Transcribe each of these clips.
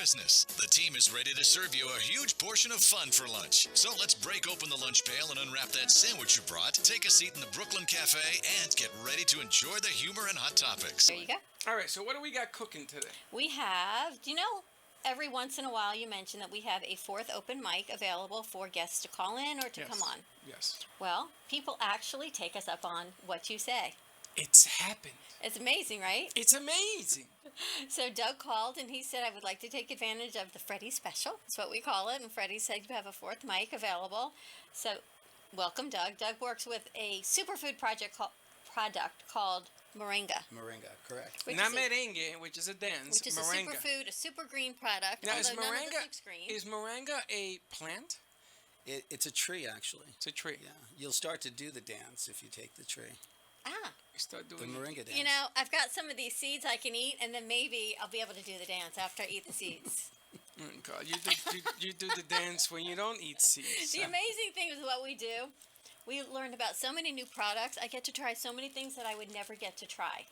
business. The team is ready to serve you a huge portion of fun for lunch. So let's break open the lunch pail and unwrap that sandwich you brought. Take a seat in the Brooklyn Cafe and get ready to enjoy the humor and hot topics. There you go. All right, so what do we got cooking today? We have, every once in a while you mention that we have a fourth open mic available for guests to call in or to come on. Yes. Well, people actually take us up on what you say. It's happened. It's amazing, right? It's amazing. So Doug called and he said, I would like to take advantage of the Freddie special. That's what we call it. And Freddie said you have a fourth mic available. So welcome, Doug. Doug works with a superfood product called Moringa. Moringa, correct. Not merengue, which is a dance. Which is Moringa. a superfood, a super green product. Now, none of this looks green. Is moringa a plant? It's a tree, actually. It's a tree. Yeah. You'll start to do the dance if you take the tree. You start doing the Moringa dance. I've got some of these seeds I can eat, and then maybe I'll be able to do the dance after I eat the seeds. Oh, God, you do the dance when you don't eat seeds. The amazing thing is what we do. We learned about so many new products. I get to try so many things that I would never get to try.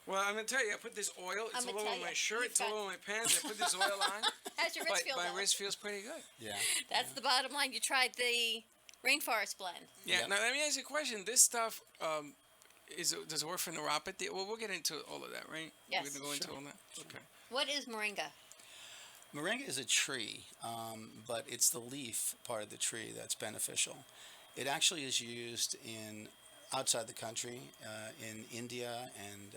Well, I'm going to tell you, I put this oil. It's all over my shirt. It's all over my pants. I put this oil on. How's your wrist feel? My wrist feels pretty good. Yeah. That's the bottom line. You tried the rainforest blend. Yeah. Yep. Now, let me ask you a question. This stuff, does it work for neuropathy? Well, we'll get into all of that, right? Yes. We're going to go into all that? Okay. What is Moringa? Moringa is a tree, but it's the leaf part of the tree that's beneficial. It actually is used outside the country, in India and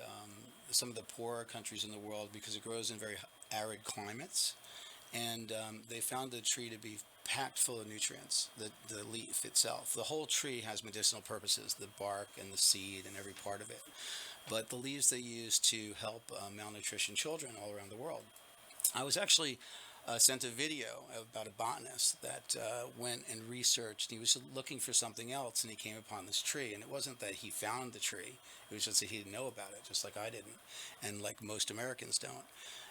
some of the poorer countries in the world because it grows in very arid climates. And they found the tree to be packed full of nutrients, the leaf itself. The whole tree has medicinal purposes, the bark and the seed and every part of it. But the leaves they use to help malnutrition children all around the world. I was actually sent a video about a botanist that went and researched. He was looking for something else, and he came upon this tree. And it wasn't that he found the tree. It was just that he didn't know about it, just like I didn't, and like most Americans don't.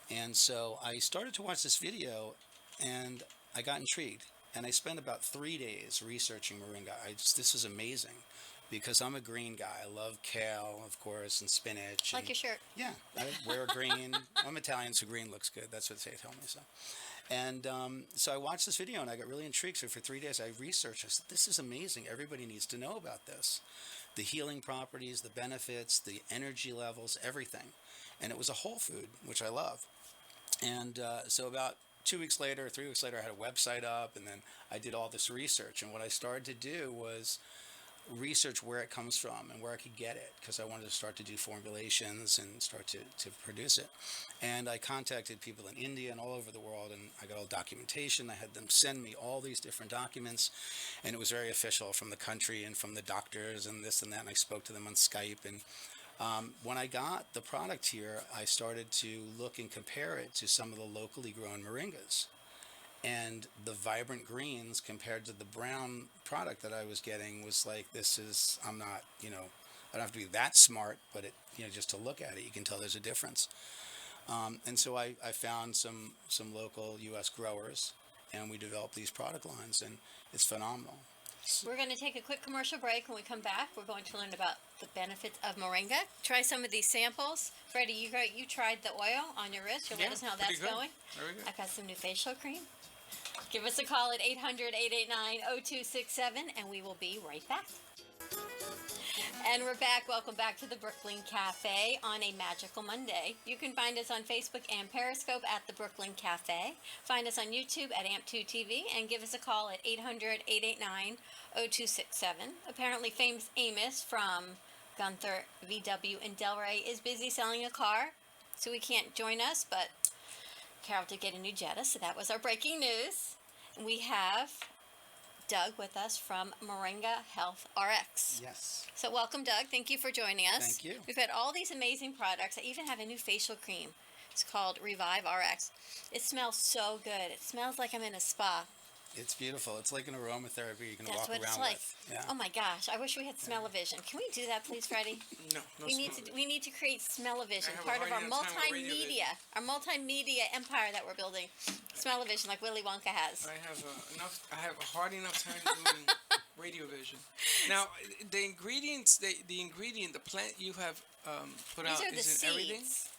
And so I started to watch this video, and I got intrigued. And I spent about 3 days researching Moringa. This is amazing. Because I'm a green guy. I love kale, of course, and spinach. Like your shirt. Yeah, I wear green. I'm Italian, so green looks good. That's what they tell me. And so I watched this video, and I got really intrigued. So for 3 days, I researched. I said, this is amazing. Everybody needs to know about this. The healing properties, the benefits, the energy levels, everything. And it was a whole food, which I love. And so about 3 weeks later, I had a website up, and then I did all this research. And what I started to do was research where it comes from and where I could get it, because I wanted to start to do formulations and start to produce it. And I contacted people in India and all over the world, and I got all documentation. I had them send me all these different documents, and it was very official from the country and from the doctors and this and that, and I spoke to them on Skype. And when I got the product here, I started to look and compare it to some of the locally grown moringas. And the vibrant greens compared to the brown product that I was getting was like, I'm not, I don't have to be that smart, but just to look at it, you can tell there's a difference. And so I found some local U.S. growers, and we developed these product lines, and it's phenomenal. We're going to take a quick commercial break. When we come back, we're going to learn about the benefits of Moringa. Try some of these samples. Freddie, you tried the oil on your wrist. You'll let us know how that's going. Very good. I've got some new facial cream. Give us a call at 800-889-0267, and we will be right back. And we're back. Welcome back to the Brooklyn Cafe on a magical Monday. You can find us on Facebook and Periscope at the Brooklyn Cafe. Find us on YouTube at AMP2TV, and give us a call at 800-889-0267. Apparently, famous Amos from Gunther VW in Delray is busy selling a car, so he can't join us, but Carol did get a new Jetta, so that was our breaking news. We have Doug with us from Moringa HealthRx. Yes. So welcome, Doug. Thank you for joining us. Thank you. We've had all these amazing products. I even have a new facial cream. It's called Revive RX. It smells so good. It smells like I'm in a spa. It's beautiful. It's like an aromatherapy you can That's walk what around it's like. with. Yeah. Oh my gosh! I wish we had smell-o-vision. Can we do that, please, Freddie? No we need to create smell-o-vision, I have a part of hard our enough time with multimedia empire that we're building. Smell-o-vision, like Willy Wonka has. I have a hard enough time doing radio vision. Now, the plant you have put These out are the isn't everything. seeds.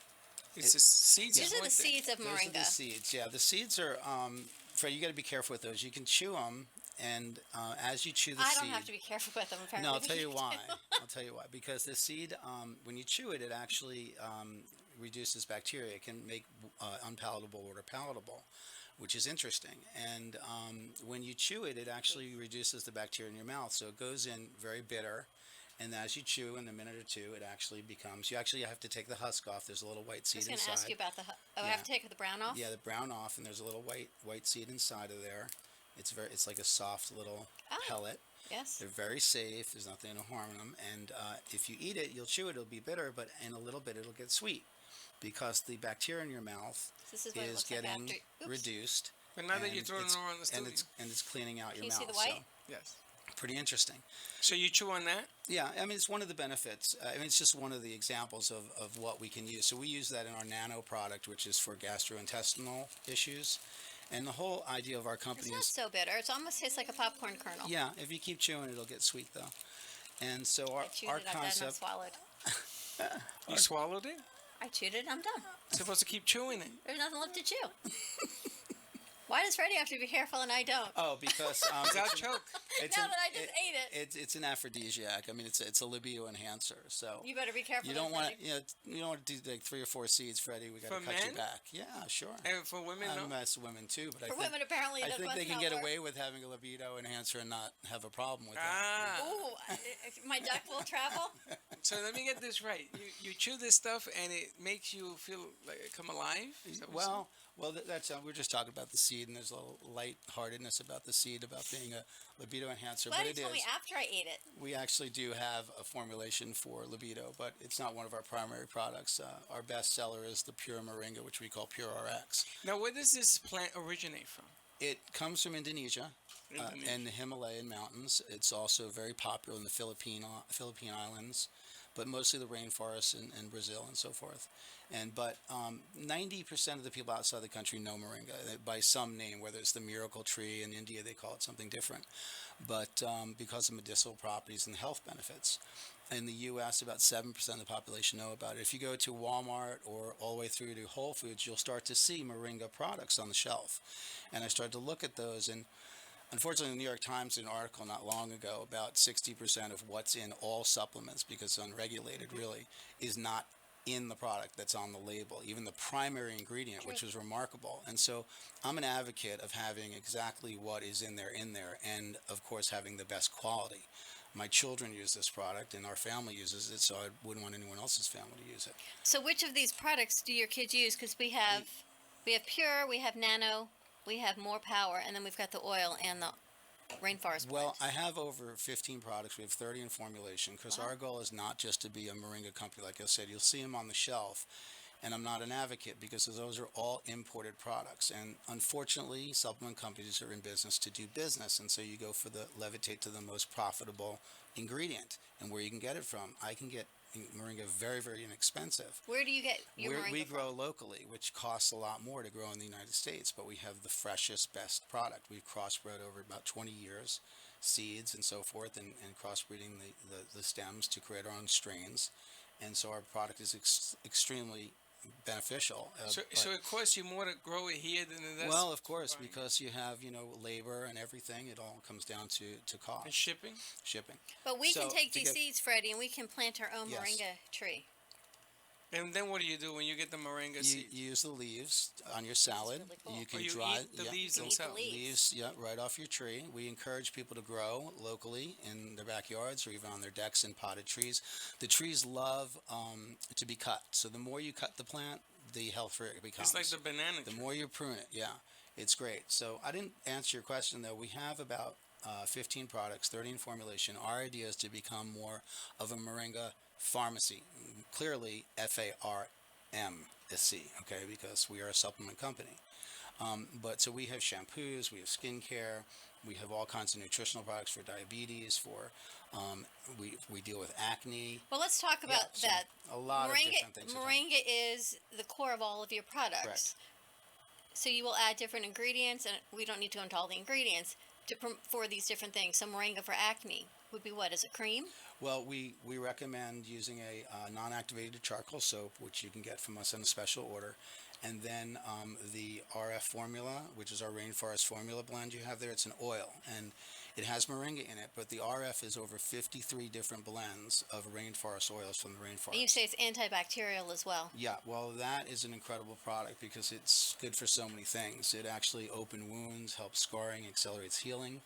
It's the seeds. These are the seeds of moringa. Those are the seeds. Yeah, the seeds are. Fred, you got to be careful with those. You can chew them, and as you chew the seed. I don't have to be careful with them. Apparently. No, I'll tell you why. I'll tell you why. Because the seed, when you chew it, it actually reduces bacteria. It can make unpalatable water palatable, which is interesting. And when you chew it, it actually reduces the bacteria in your mouth. So it goes in very bitter. And as you chew, in a minute or two, it actually becomes. You actually have to take the husk off. There's a little white seed inside. I was going to ask you about the. I have to take the brown off. Yeah, the brown off, and there's a little white seed inside of there. It's like a soft little pellet. Yes. They're very safe. There's nothing to harm them. And if you eat it, you'll chew it. It'll be bitter, but in a little bit, it'll get sweet because the bacteria in your mouth is getting reduced. But now that you're throwing it around the studio. And it's cleaning out your mouth. Can you see the white? So, yes. Pretty interesting. So you chew on that? Yeah, I mean, it's one of the benefits. I mean, it's just one of the examples of what we can use. So we use that in our nano product, which is for gastrointestinal issues. And the whole idea of our company is... It's not so bitter. It almost tastes like a popcorn kernel. Yeah, if you keep chewing, it'll get sweet, though. And so our concept... I swallowed. You swallowed it? I chewed it. I'm done. You're supposed to keep chewing it. There's nothing left to chew. Why does Freddie have to be careful and I don't? Oh, because I'll choke. Now that I just ate it. It's an aphrodisiac. I mean, it's a libido enhancer. So you better be careful. You don't want you don't want to do like 3 or 4 seeds, Freddie. We got to cut you back. Yeah, sure. And for women, I mess women too, but women apparently I think they can get away with having a libido enhancer and not have a problem with it. Ooh, my duck will travel. So let me get this right. You chew this stuff and it makes you feel like come alive. Well, that's we're just talking about the seed, and there's a little lightheartedness about the seed, about being a libido enhancer. But you told me after I ate it. We actually do have a formulation for libido, but it's not one of our primary products. Our best seller is the pure Moringa, which we call Pure RX. Now, where does this plant originate from? It comes from Indonesia. And the Himalayan mountains. It's also very popular in the Philippine Islands, but mostly the rainforests in Brazil and so forth. But 90% of the people outside the country know Moringa by some name, whether it's the miracle tree in India, they call it something different. But because of medicinal properties and health benefits. In the U.S., about 7% of the population know about it. If you go to Walmart or all the way through to Whole Foods, you'll start to see Moringa products on the shelf. And I started to look at those, and unfortunately, the New York Times did an article not long ago about 60% of what's in all supplements, because it's unregulated really, is not in the product that's on the label, even the primary ingredient, which was remarkable. And so I'm an advocate of having exactly what is in there, and of course having the best quality. My children use this product, and our family uses it, so I wouldn't want anyone else's family to use it. So which of these products do your kids use? Because we have Pure, we have Nano, we have More Power, and then we've got the oil and the rainforest blend. Well, I have over 15 products. We have 30 in formulation, because our goal is not just to be a Moringa company. Like I said, you'll see them on the shelf, and I'm not an advocate because those are all imported products. And unfortunately, supplement companies are in business to do business, and so you go for the levitate to the most profitable ingredient. And where you can get it from, I can get Moringa very, very inexpensive. Where do you get your Moringa We grow locally, which costs a lot more to grow in the United States, but we have the freshest, best product. We've crossbred over about 20 years, seeds and so forth, and crossbreeding the stems to create our own strains. And so our product is extremely beneficial. So it costs you more to grow it here than it does? Well, of course, because you have, labor and everything. It all comes down to cost. And shipping? Shipping. But we can take these seeds, Freddie, and we can plant our own Moringa tree. And then what do you do when you get the Moringa seed? You use the leaves on your salad. Really cool. You can dry the leaves themselves. Leaves, right off your tree. We encourage people to grow locally in their backyards or even on their decks in potted trees. The trees love to be cut. So the more you cut the plant, the healthier it becomes. It's like the banana tree. The more you prune it, it's great. So I didn't answer your question, though. We have about 15 products, 30 in formulation. Our idea is to become more of a Moringa pharmacy, clearly FARMC, okay, because we are a supplement company. But so we have shampoos, we have skincare, we have all kinds of nutritional products for diabetes, we deal with acne. Well, let's talk about that. A lot of different things. Moringa is the core of all of your products. Correct. So you will add different ingredients, and we don't need to go into all the ingredients for these different things. So Moringa for acne would be what? Is it cream? Well, we recommend using a non-activated charcoal soap, which you can get from us in a special order. And then the RF formula, which is our rainforest formula blend you have there, it's an oil. And it has moringa in it, but the RF is over 53 different blends of rainforest oils from the rainforest. And you say it's antibacterial as well. Yeah, well, that is an incredible product because it's good for so many things. It actually opens wounds, helps scarring, accelerates healing.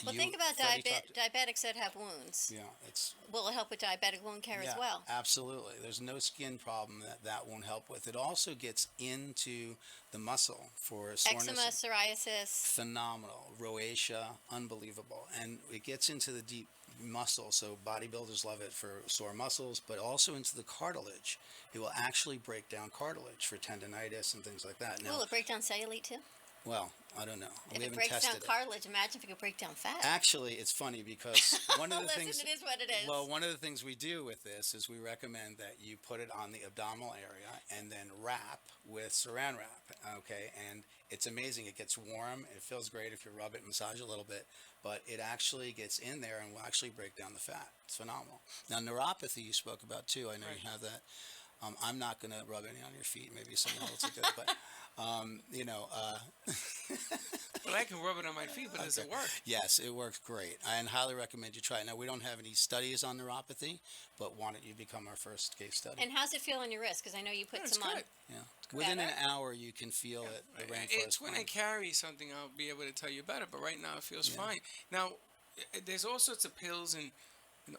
Well, think about diabetics that have wounds. Yeah, it's... Will it help with diabetic wound care as well? Absolutely. There's no skin problem that won't help with. It also gets into the muscle for soreness. Eczema, psoriasis. Phenomenal. Rosacea, unbelievable. And it gets into the deep muscle, so bodybuilders love it for sore muscles, but also into the cartilage. It will actually break down cartilage for tendonitis and things like that. Now, will it break down cellulite too? Well, I don't know. If it breaks down cartilage, imagine if it could break down fat. Actually, it's funny because one of the things... it is what it is. Well, one of the things we do with this is we recommend that you put it on the abdominal area and then wrap with saran wrap, okay? And it's amazing. It gets warm. It feels great if you rub it and massage a little bit, but it actually gets in there and will actually break down the fat. It's phenomenal. Now, neuropathy you spoke about too. I know you have that. I'm not going to rub any on your feet. Maybe someone else will do it, but... Well, I can rub it on my feet, but does it work? Yes, it works great. I highly recommend you try it. Now, we don't have any studies on neuropathy, but why don't you become our first case study? And how's it feel on your wrist? Because I know you put some on. Yeah. Within an hour, you can feel it. The rainforest. It's when I carry something, I'll be able to tell you about it. But right now, it feels fine. Now, there's all sorts of pills and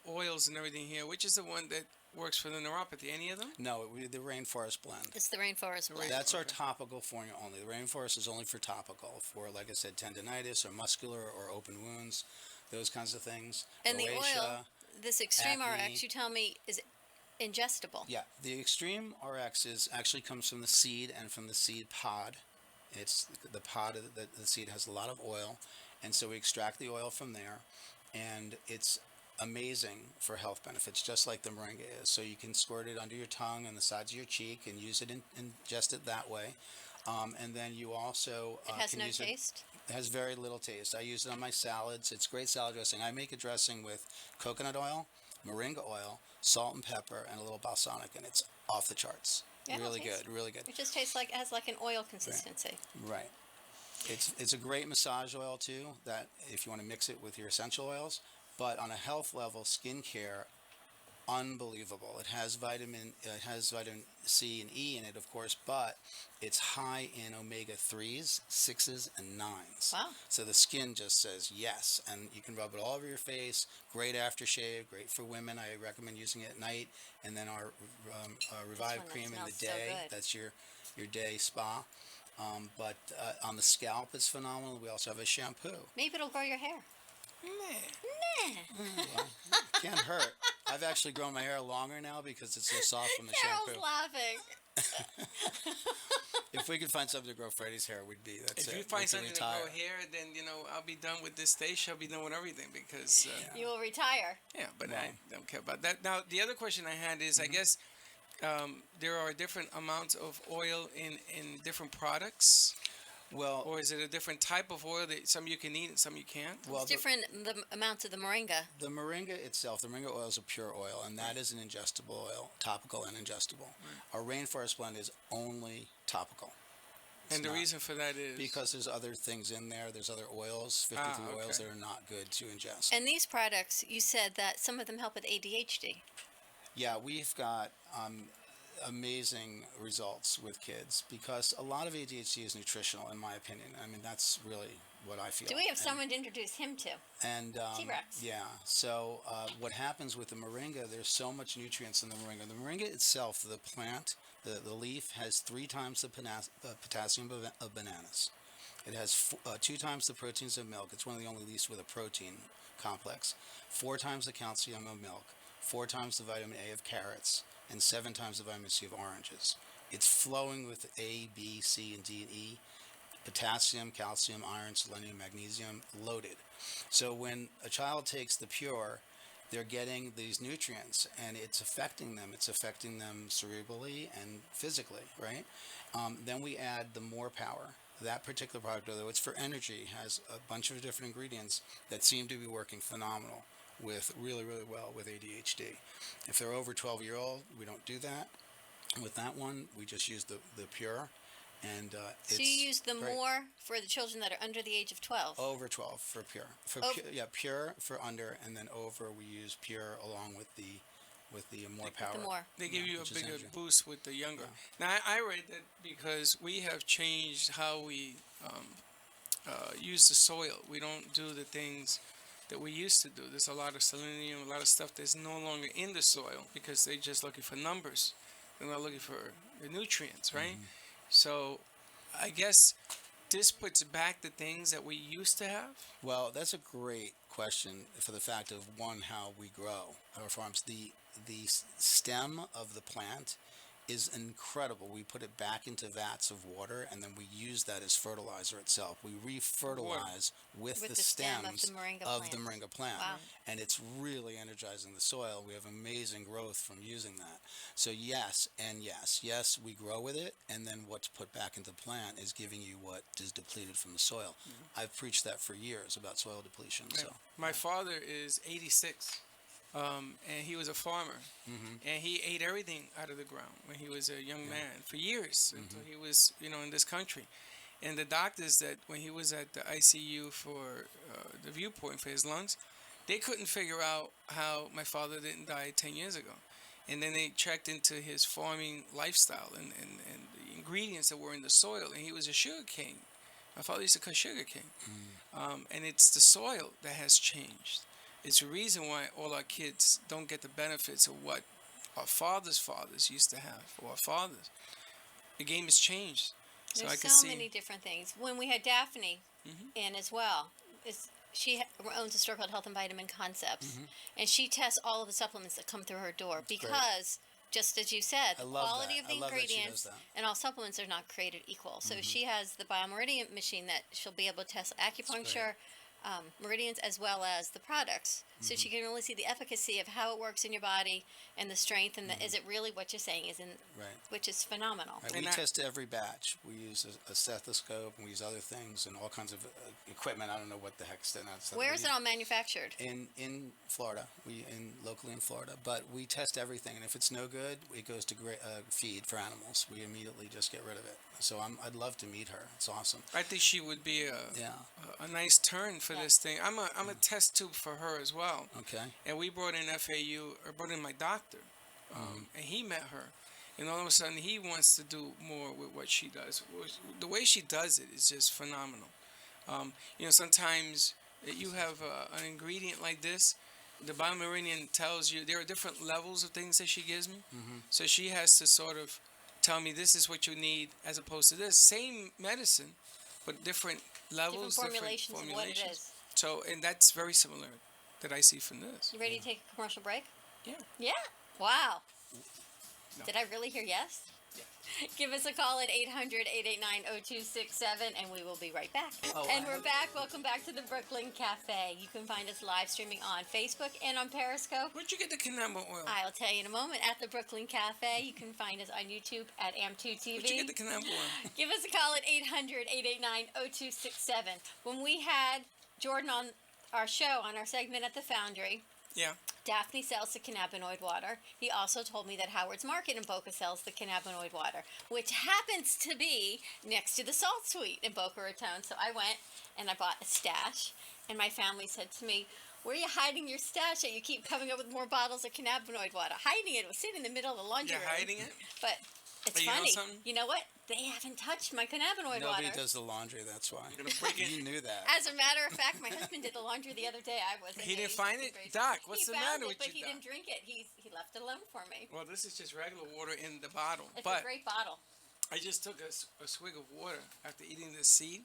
oils and everything here. Which is the one that works for the neuropathy? Any of them? No, the rainforest blend. It's the rainforest blend. That's our topical formula only. The rainforest is only for topical, for, like I said, tendonitis or muscular or open wounds, those kinds of things. And the oil, this Extreme RX, you tell me, is ingestible. Yeah, the Extreme RX actually comes from the seed and from the seed pod. It's the pod of the seed has a lot of oil, and so we extract the oil from there, and it's amazing for health benefits, just like the moringa is. So you can squirt it under your tongue and the sides of your cheek and use it ingest it that way. And then you also it has can no use taste. It has very little taste. I use it on my salads. It's great salad dressing. I make a dressing with coconut oil, moringa oil, salt and pepper, and a little balsamic, and it's off the charts. Yeah, really good, really good. It just tastes like, it has like an oil consistency. Right. It's a great massage oil too, that if you want to mix it with your essential oils. But on a health level, skincare, unbelievable. It has vitamin C and E in it, of course, but it's high in omega-3s, 6s, and 9s. Wow. So the skin just says yes, and you can rub it all over your face. Great aftershave, great for women. I recommend using it at night, and then our Revive cream in the day. So that's your day spa. But on the scalp, it's phenomenal. We also have a shampoo. Maybe it'll grow your hair. Nah. Well, can't hurt. I've actually grown my hair longer now because it's so soft from the shampoo. Carol's laughing. If we could find something to grow Freddie's hair, that's it. If you find something to grow hair, then I'll be done with this stage. I'll be done with everything because you will retire. Yeah, but I don't care about that. Now, the other question I had is, I guess there are different amounts of oil in different products. Well, or is it a different type of oil that some you can eat and some you can't? Well, it's different the amounts of the moringa. The moringa itself, the moringa oil is a pure oil, and that is an ingestible oil, topical and ingestible. Right. Our rainforest blend is only topical. And the reason for that is? Because there's other things in there. There's other oils, 53 oils that are not good to ingest. And these products, you said that some of them help with ADHD. Yeah, we've got amazing results with kids because a lot of ADHD is nutritional, in my opinion. I mean, that's really what I feel. Do we have someone to introduce him to? And T-Rex. Yeah. So what happens with the moringa? There's so much nutrients in the moringa. The moringa itself, the plant, the leaf has 3 times the potassium of bananas. It has 2 times the proteins of milk. It's one of the only leaves with a protein complex. 4 times the calcium of milk. 4 times the vitamin A of carrots. And 7 times the vitamin C of oranges. It's flowing with A, B, C, and D, and E. Potassium, calcium, iron, selenium, magnesium, loaded. So when a child takes the Pure, they're getting these nutrients, and it's affecting them. It's affecting them cerebrally and physically, right? Then we add the More Power. That particular product, although it's for energy, has a bunch of different ingredients that seem to be working phenomenal with really, really well with ADHD. If they're over 12-year-old, we don't do that. With that one, we just use the pure, and it's So you use the great. more for the children that are under the age of 12. Over 12 for pure. Pure for under, and then over we use pure along with the more power. The more. They give you which a is bigger energy. boost with the younger. Now, I read that because we have changed how we use the soil. We don't do the things that we used to do. There's a lot of selenium, a lot of stuff that's no longer in the soil because they're just looking for numbers. They're not looking for the nutrients, right? So I guess this puts back the things that we used to have. Well, that's a great question for the fact of one, how we grow our farms. The stem of the plant is incredible. We put it back into vats of water, and then we use that as fertilizer itself. We re-fertilize with the stem stems of the moringa of plant. the moringa plant. Wow. And it's really energizing the soil. We have amazing growth from using that. So yes, and yes. Yes, we grow with it, and then what's put back into the plant is giving you what is depleted from the soil. I've preached that for years about soil depletion. Yeah. So My father is 86, and he was a farmer, and he ate everything out of the ground when he was a young man for years until he was, in this country. And the doctors that when he was at the ICU for the viewpoint for his lungs, they couldn't figure out how my father didn't die 10 years ago. And then they checked into his farming lifestyle and the ingredients that were in the soil, and he was a sugar king. My father used to cut sugar cane. And it's the soil that has changed. It's the reason why all our kids don't get the benefits of what our fathers' used to have, or our fathers. The game has changed. So There's I can so see. many different things. When we had Daphne in as well, she owns a store called Health and Vitamin Concepts, and she tests all of the supplements that come through her door because, just as you said, the I love quality that. of the I love that she ingredients does that. and all supplements are not created equal. So she has the biomeridian machine that she'll be able to test acupuncture, meridians, as well as the products. So she can really see the efficacy of how it works in your body and the strength, and is it really what you're saying is in, which is phenomenal. Right, we test every batch. We use a stethoscope, and we use other things and all kinds of equipment. I don't know what the heck's in that. Where is it all manufactured? In Florida, locally in Florida. But we test everything, and if it's no good, it goes to feed for animals. We immediately just get rid of it. So I'd love to meet her. It's awesome. I think she would be a nice turn for this thing. I'm a test tube for her as well. Okay. And we brought in brought in my doctor, and he met her. And all of a sudden, he wants to do more with what she does. The way she does it is just phenomenal. Sometimes you have an ingredient like this. The biomeridian tells you there are different levels of things that she gives me. So she has to sort of tell me this is what you need as opposed to this. Same medicine, but different levels, Different formulations of what it is. So, and that's very similar that I see from this. You ready to take a commercial break? Yeah. Yeah. Wow. No. Did I really hear yes? Yeah. Give us a call at 800-889-0267, and we will be right back. And we're back. Welcome back to the Brooklyn Cafe. You can find us live streaming on Facebook and on Periscope. Where'd you get the cannabis oil? I'll tell you in a moment. At the Brooklyn Cafe, you can find us on YouTube at AM2TV. Where'd you get the cannabis oil? Give us a call at 800-889-0267. When we had Jordan on our show, on our segment at the Foundry, Yeah. Daphne sells the cannabinoid water. He also told me that Howard's Market in Boca sells the cannabinoid water, which happens to be next to the Salt Suite in Boca Raton. So I went and I bought a stash, and my family said to me, "Where are you hiding your stash at? You keep coming up with more bottles of cannabinoid water." Hiding it was sitting in the middle of the laundry You're room. hiding it? But it's You know funny. something? You know what? They haven't touched my cannabinoid Nobody water. does the laundry. That's why. You're gonna break it. You knew that. As a matter of fact, my husband did the laundry the other day. I wasn't. He didn't in find it? grade Doc, school. what's He the found matter it, with but you, he Doc? didn't drink it. He left it alone for me. Well, this is just regular water in the bottle. It's but a great bottle. I just took a swig of water after eating this seed.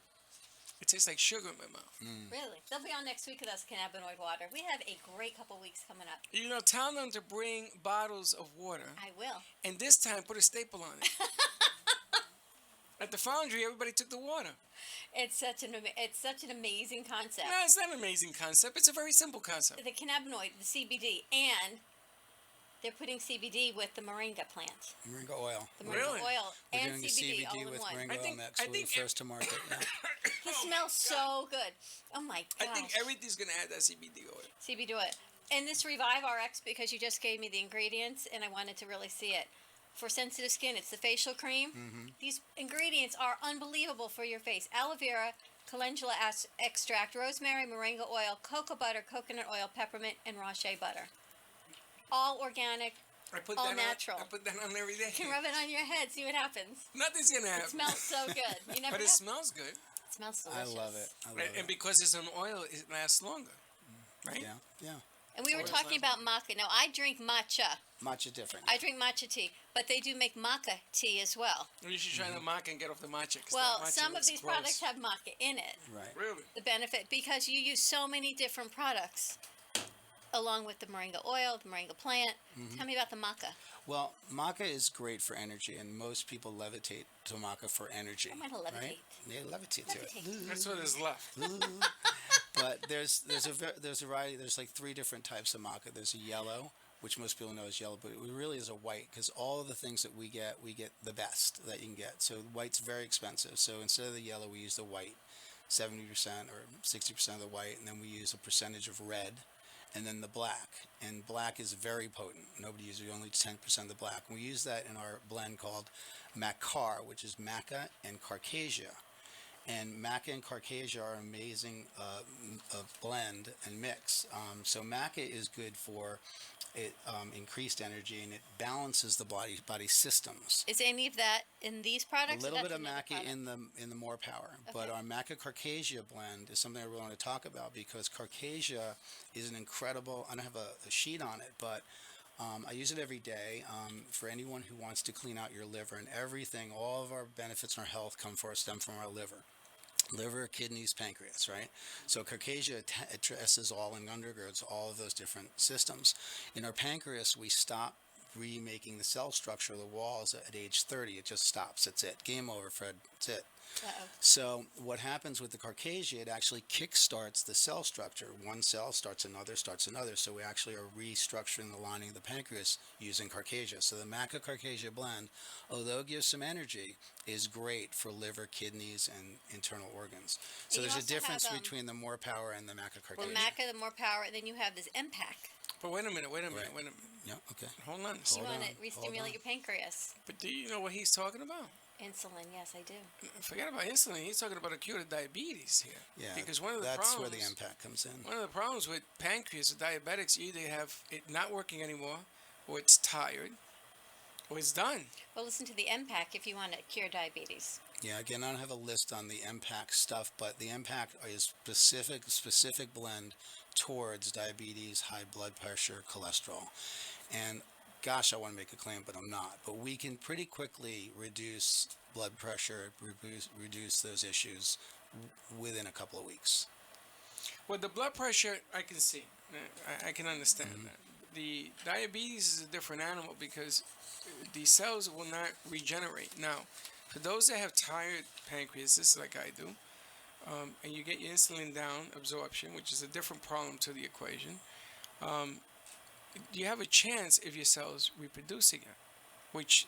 It tastes like sugar in my mouth. Really? They'll be on next week with us, cannabinoid water. We have a great couple weeks coming up. Tell them to bring bottles of water. I will. And this time, put a staple on it. At the Foundry, everybody took the water. It's such an amazing concept. No, it's not an amazing concept. It's a very simple concept. The cannabinoid, the CBD, and they're putting CBD with the moringa plant. Moringa oil. The moringa Really? oil We're and doing a CBD all CBD in with one. moringa I oil think- next. I We're think- first to market. Yeah. It smells so good. Oh my gosh. I think everything's going to add that CBD oil. CBD oil. And this Revive RX, because you just gave me the ingredients and I wanted to really see it. For sensitive skin, it's the facial cream. These ingredients are unbelievable for your face. Aloe vera, calendula extract, rosemary, moringa oil, cocoa butter, coconut oil, peppermint, and raw butter. All organic, all natural. I put that on every day. You can rub it on your head, see what happens. Nothing's gonna happen. It smells so good. You never But know. it smells good. It smells delicious. I love it. And because it's an oil, it lasts longer, right? Yeah. And we were Oil talking lasts about maca. Now, I drink matcha. Matcha different. I drink matcha tea, but they do make maca tea as well. You should try the maca and get off the matcha. 'Cause Well, that matcha some of looks these gross. products have maca in it. Right. Really? The benefit, because you use so many different products along with the moringa oil, the moringa plant. Tell me about the maca. Well, maca is great for energy, and most people levitate to maca for energy. I'm gonna levitate. Right? They levitate to Levitate. it. That's what is left. But there's a variety. There's like 3 different types of maca. There's a yellow, which most people know is yellow, but it really is a white, because all of the things that we get the best that you can get. So white's very expensive. So instead of the yellow, we use the white, 70% or 60% of the white, and then we use a percentage of red, and then the black. And black is very potent. Nobody uses only 10% of the black. And we use that in our blend called Macar, which is maca and carcasia. And maca and carcasia are amazing blend and mix. So maca is good for it, increased energy, and it balances the body systems. Is any of that in these products? A or little bit that's of another maca product? in the more power, but our maca carcasia blend is something I really want to talk about, because carcasia is an incredible. I don't have a sheet on it, but I use it every day for anyone who wants to clean out your liver and everything. All of our benefits in our health stem from our liver. Liver, kidneys, pancreas, right? So carcasia addresses all and undergirds all of those different systems. In our pancreas, we stop remaking the cell structure of the walls at age 30. It just stops. That's it. Game over, Fred. That's it. Uh-oh. So what happens with the carcasia, it actually kickstarts the cell structure. One cell starts another. So we actually are restructuring the lining of the pancreas using carcasia. So the maca carcasia blend, although it gives some energy, is great for liver, kidneys, and internal organs. So You there's a also difference have, between the more power and the maca Well, carcasia. maca, the more power, and then you have this MPAC. But wait a minute. Right. Yeah, okay. Hold on. You want to on. re-stimulate your pancreas. But do you know what he's talking about? Insulin, yes, I do. Forget about insulin. He's talking about a cure to diabetes here. Yeah, Because one of the that's problems, where the impact comes in. one of the problems with pancreas or diabetics, you either have it not working anymore, or it's tired, or it's done. Well, listen to the MPAC if you want to cure diabetes. Yeah, again, I don't have a list on the impact stuff, but the impact is specific blend towards diabetes, high blood pressure, cholesterol. And gosh, I want to make a claim, but I'm not. But we can pretty quickly reduce blood pressure, reduce those issues within a couple of weeks. Well, the blood pressure, I can see. I can understand that. The diabetes is a different animal because the cells will not regenerate. Now, for those that have tired pancreases, like I do, and you get your insulin down absorption, which is a different problem to the equation, you have a chance if your cells reproduce again, which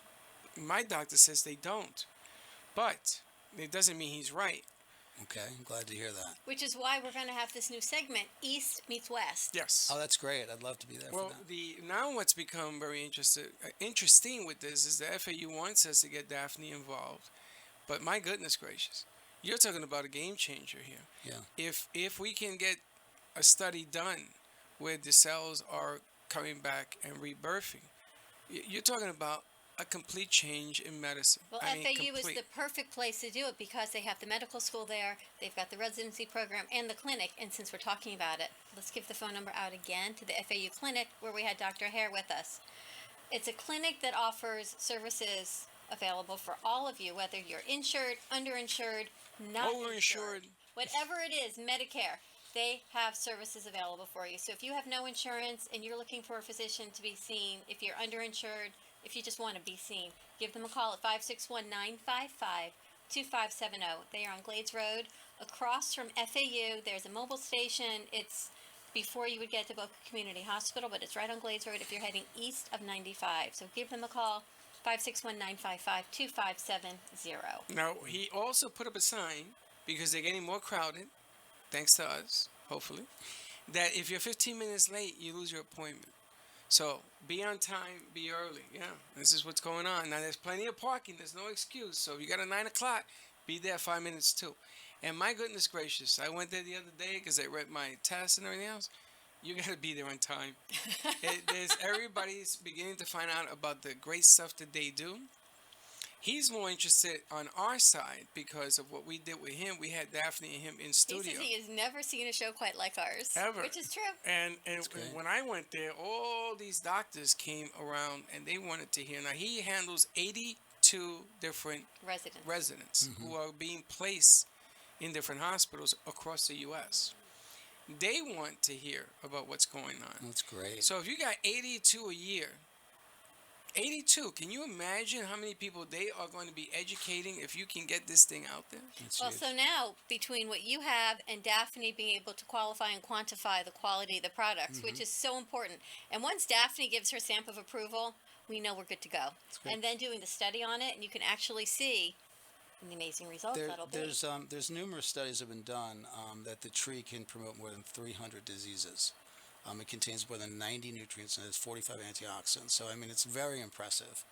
my doctor says they don't. But it doesn't mean he's right. Okay, I'm glad to hear that. Which is why we're going to have this new segment, East meets West. Yes. Oh, that's great. I'd love to be there Well, for that. now what's become very interesting with this is the FAU wants us to get Daphne involved, but my goodness gracious, you're talking about a game changer here. Yeah. If we can get a study done where the cells are coming back and rebirthing, you're talking about a complete change in medicine. Well, I mean, FAU is complete. the perfect place to do it because they have the medical school there, they've got the residency program and the clinic. And since we're talking about it, let's give the phone number out again to the FAU clinic where we had Dr. Hare with us. It's a clinic that offers services available for all of you, whether you're insured, underinsured, not Overinsured. whatever it is, Medicare. They have services available for you. So if you have no insurance and you're looking for a physician to be seen, if you're underinsured, if you just want to be seen, give them a call at 561-955-2570. They are on Glades Road, across from FAU. There's a mobile station. It's before you would get to Boca Community Hospital, but it's right on Glades Road if you're heading east of 95. So give them a call, 561-955-2570. Now, he also put up a sign because they're getting more crowded, thanks to us, hopefully. that if you're 15 minutes late, you lose your appointment. So be on time, be early. Yeah, this is what's going on. Now, there's plenty of parking. There's no excuse. So if you got a 9 o'clock, be there 5 minutes too. And my goodness gracious, I went there the other day because I read my test and everything else. You got to be there on time. Everybody's beginning to find out about the great stuff that they do. He's more interested on our side because of what we did with him. We had Daphne and him in He studio. says he has never seen a show quite like ours. Ever. Which is true. And when I went there, all these doctors came around and they wanted to hear. Now, he handles 82 different residents who are being placed in different hospitals across the U.S. They want to hear about what's going on. That's great. So if you got 82 a year, 82, can you imagine how many people they are going to be educating if you can get this thing out there? That's Well, huge. so now, between what you have and Daphne being able to qualify and quantify the quality of the products, which is so important, and once Daphne gives her stamp of approval, we know we're good to go. good. And then doing the study on it, and you can actually see the amazing results that'll be. There's numerous studies have been done that the tree can promote more than 300 diseases. It contains more than 90 nutrients and has 45 antioxidants. So, I mean, it's very impressive.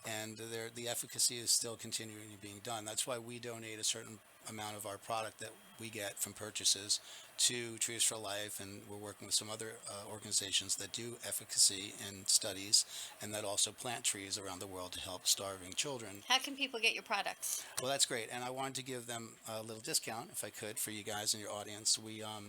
And the efficacy is still continuing being done. That's why we donate a certain amount of our product that we get from purchases to Trees for Life. And we're working with some other organizations that do efficacy in studies and that also plant trees around the world to help starving children. How can people get your products? Well, that's great. And I wanted to give them a little discount, if I could, for you guys and your audience. We are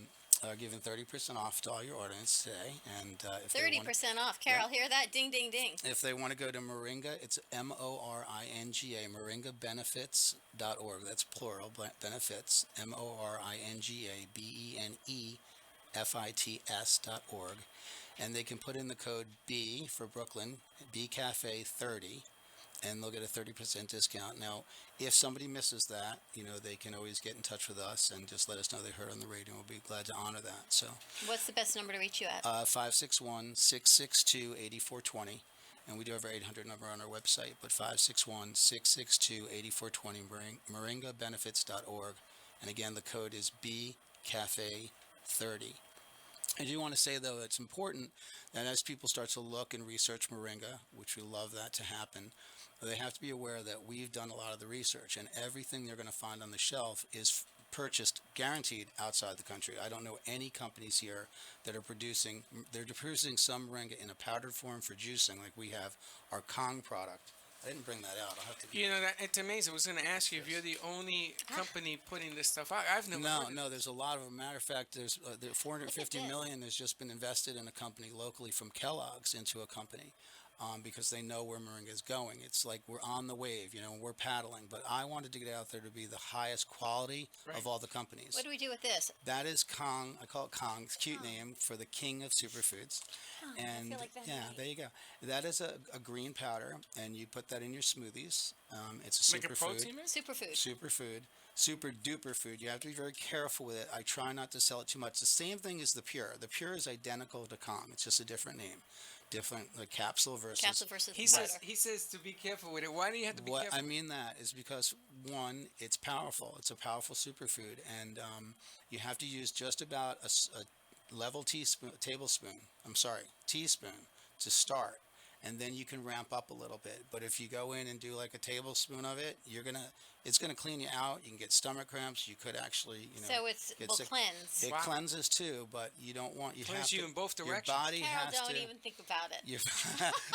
giving 30% off to all your audience today. And if 30% off. Carol, hear that? Ding, ding, ding. if they want to go to Moringa, it's Moringa, moringabenefits.org. That's plural, benefits, moringabenefits.org. And they can put in the code B for Brooklyn, BCafe30, and they'll get a 30% discount. Now, if somebody misses that, they can always get in touch with us and just let us know they heard on the radio. We'll be glad to honor that. So, What's the best number to reach you at? 561-662-8420. And we do have our 800 number on our website, but 561-662-8420, moringabenefits.org. And again, the code is BCafe30. I do want to say, though, it's important that as people start to look and research Moringa, which we love that to happen, they have to be aware that we've done a lot of the research, and everything they're going to find on the shelf is purchased, guaranteed, outside the country. I don't know any companies here that are producing some Moringa in a powdered form for juicing, like we have our Kong product. I didn't bring that out. I'll have to. It's amazing. I was going to ask you if you're the only company putting this stuff out. I've never heard of it. No, there's a lot of them. Matter of fact, there's the 450 million has just been invested in a company locally from Kellogg's into a company. Because they know where Moringa is going. It's like we're on the wave, we're paddling. But I wanted to get out there to be the highest quality of all the companies. What do we do with this? That is Kong. I call it Kong. It's a cute name for the king of superfoods. I feel like that name. There you go. That is a green powder, and you put that in your smoothies. It's a Like a superfood. protein mix? Superfood. Super duper food. You have to be very careful with it. I try not to sell it too much. The same thing as the Pure. The Pure is identical to Kong. It's just a different name. Different capsule versus He says to be careful with it. Why do you have to be what careful? I mean that is because, one, it's powerful. It's a powerful superfood, and you have to use just about a level teaspoon to start, and then you can ramp up a little bit. But if you go in and do like a tablespoon of it, it's gonna clean you out. You can get stomach cramps. You could actually, So it will sick. cleanse. It cleanses too, but you don't want Cleanse you in both directions. Your body Carol, has don't to. even think about it.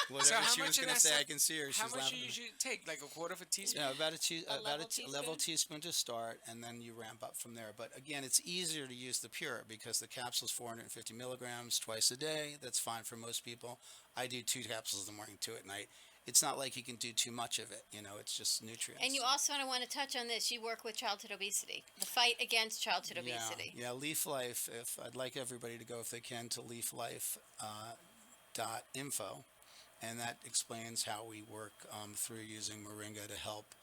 Whatever how she much was of gonna that say, stuff- I can see her. How She's much laughing. you usually take? Like a quarter of a teaspoon? About a level teaspoon? teaspoon to start, and then you ramp up from there. But again, it's easier to use the Pure because the capsule is 450 milligrams twice a day. That's fine for most people. I do 2 capsules in the morning, 2 at night. It's not like you can do too much of it. It's just nutrients. And you also want to touch on this. You work with childhood obesity, the fight against childhood obesity. Yeah, Leaf Life. If I'd like everybody to go, if they can, to leaflife.info, and that explains how we work through using Moringa to help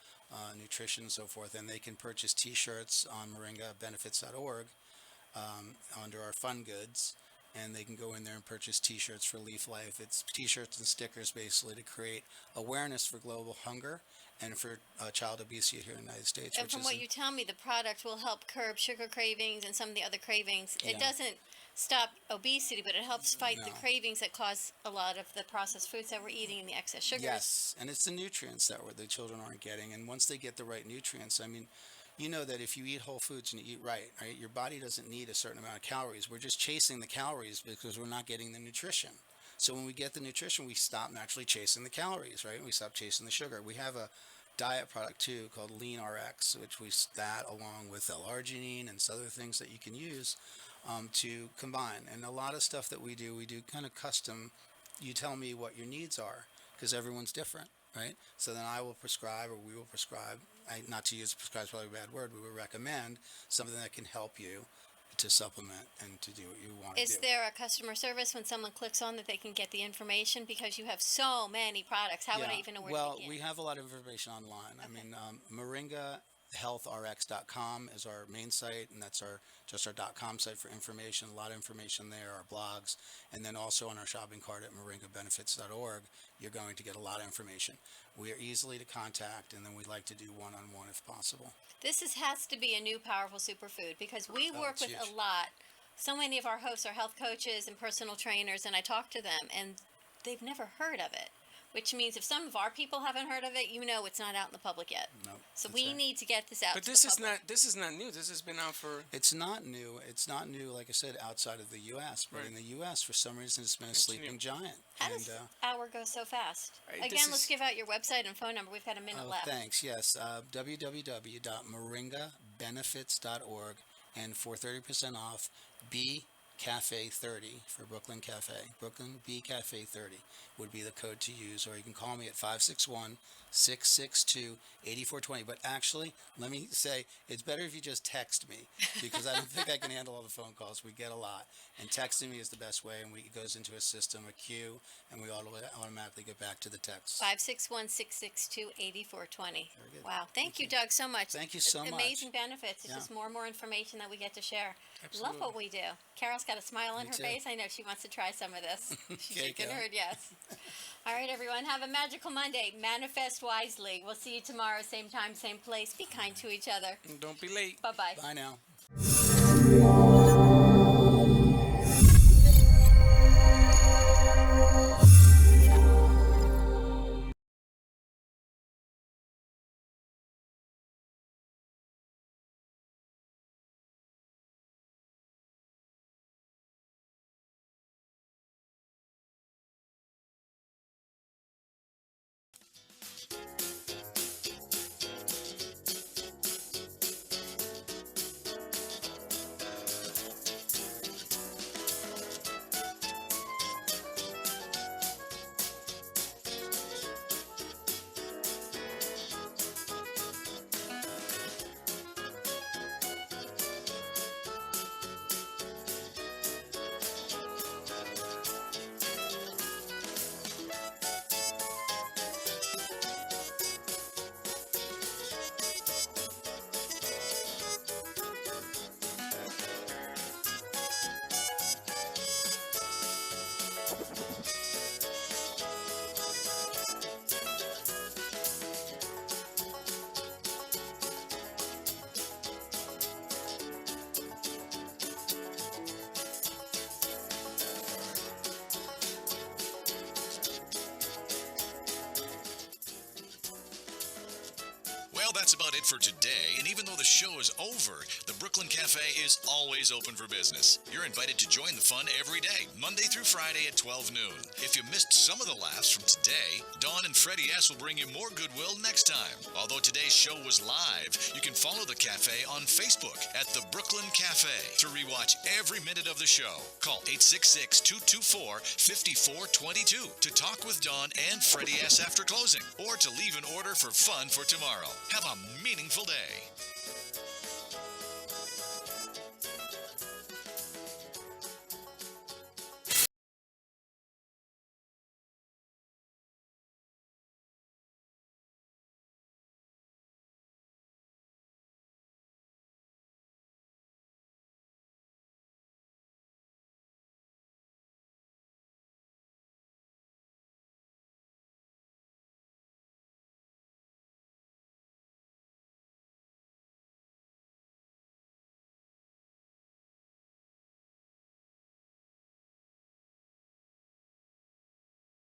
nutrition and so forth. And they can purchase T-shirts on moringabenefits.org under our fun goods. And they can go in there and purchase T-shirts for Leaf Life. It's T-shirts and stickers basically to create awareness for global hunger and for child obesity here in the United States. And from what you tell me, the product will help curb sugar cravings and some of the other cravings. It doesn't stop obesity, but it helps fight the No. cravings that cause a lot of the processed foods that we're eating and the excess sugars. Yes, and it's the nutrients that the children aren't getting. And once they get the right nutrients, I mean, you know that if you eat whole foods and you eat right, your body doesn't need a certain amount of calories. We're just chasing the calories because we're not getting the nutrition. So when we get the nutrition, we stop naturally chasing the calories, right? We stop chasing the sugar. We have a diet product too called Lean RX, which we that along with L-arginine and some other things that you can use to combine. And a lot of stuff that we do kind of custom. You tell me what your needs are because everyone's different, right? So then I will prescribe, or we will prescribe. Not to use prescribe is probably a bad word. We will recommend something that can help you to supplement and to do what you want to do. Is there a customer service when someone clicks on that they can get the information? Because you have so many products. How would I even know where to begin? Well, we have a lot of information online. I mean, Moringa HealthRx.com is our main site, and that's just our .com site for information. A lot of information there, our blogs, and then also on our shopping cart at moringabenefits.org, you're going to get a lot of information. We are easily to contact, and then we'd like to do one-on-one if possible. This has to be a new powerful superfood because we work it's with huge. a lot. So many of our hosts are health coaches and personal trainers, and I talk to them, and they've never heard of it. Which means if some of our people haven't heard of it, you know it's not out in the public yet. No, So that's we right. need to get this out But to this the is public. not new. This has been out for. It's not new. It's not new, like I said, outside of the U.S. But Right. in the U.S., for some reason, it's been a It's sleeping new. giant. How and does hour go so fast? Right, this Again, let's is- give out your website and phone number. We've got a minute left. thanks. Yes, www.moringabenefits.org, and for 30% off, B Cafe 30 for Brooklyn Cafe. Brooklyn B Cafe 30 would be the code to use, or you can call me at 561-662-8420. But actually, let me say, it's better if you just text me because I don't think I can handle all the phone calls. We get a lot, and texting me is the best way. And it goes into a system, a queue, and we automatically get back to the text. 561-662-8420. Very good. Wow. Thank you, Doug, so much. Thank you so much. Amazing benefits. It's Yeah. just more and more information that we get to share. Absolutely. Love what we do. Carol's got a smile on Me her too. face. I know she wants to try some of this. She's Okay, shaking her Carol. head yes. All right, everyone. Have a magical Monday. Manifest wisely. We'll see you tomorrow, same time, same place. Be kind to each other. And don't be late. Bye-bye. Bye now. Well, that's about it for today. And even though the show is over, the Brooklyn Cafe is always open for business. You're invited to join the fun every day, Monday through Friday at 12 noon. If you missed some of the laughs from today, Dawn and Freddie S. will bring you more goodwill next time. Although today's show was live, you can follow the cafe on Facebook at the Brooklyn Cafe to rewatch every minute of the show. Call 866-224-5422 to talk with Dawn and Freddie S. after closing, or to leave an order for fun for tomorrow. Have a meaningful day.